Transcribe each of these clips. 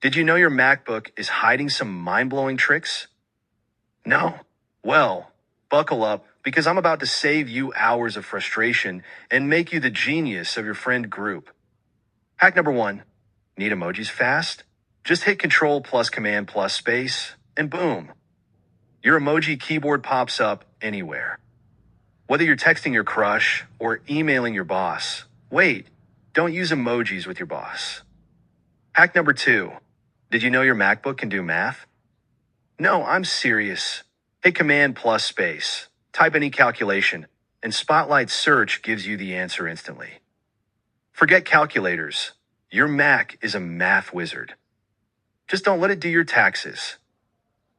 Did you know your MacBook is hiding some mind-blowing tricks? No? Well, buckle up because I'm about to save you hours of frustration and make you the genius of your friend group. Hack number 1. Need emojis fast? Just hit Control plus Command plus space, and boom. Your emoji keyboard pops up anywhere. Whether you're texting your crush or emailing your boss, wait, don't use emojis with your boss. Hack number 2. Did you know your MacBook can do math? No, I'm serious. Hit Command plus space, type any calculation, and Spotlight Search gives you the answer instantly. Forget calculators. Your Mac is a math wizard. Just don't let it do your taxes.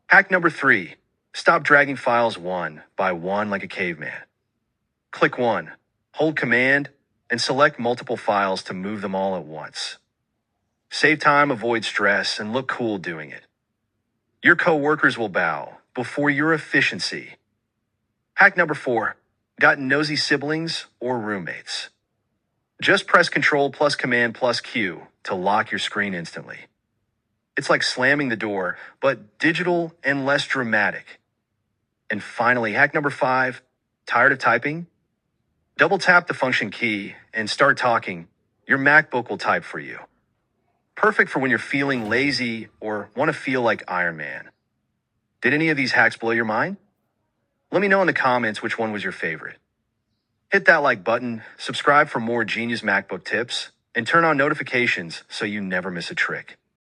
Hack number 3. Stop dragging files one by one like a caveman. Click 1, hold Command, and select multiple files to move them all at once. Save time, avoid stress, and look cool doing it. Your coworkers will bow before your efficiency. Hack number 4. Got nosy siblings or roommates? Just press Control plus Command plus Q to lock your screen instantly. It's like slamming the door, but digital and less dramatic. And finally, hack number 5. Tired of typing? Double tap the function key and start talking. Your MacBook will type for you. Perfect for when you're feeling lazy or want to feel like Iron Man. Did any of these hacks blow your mind? Let me know in the comments which one was your favorite. Hit that like button, subscribe for more genius MacBook tips, and turn on notifications so you never miss a trick.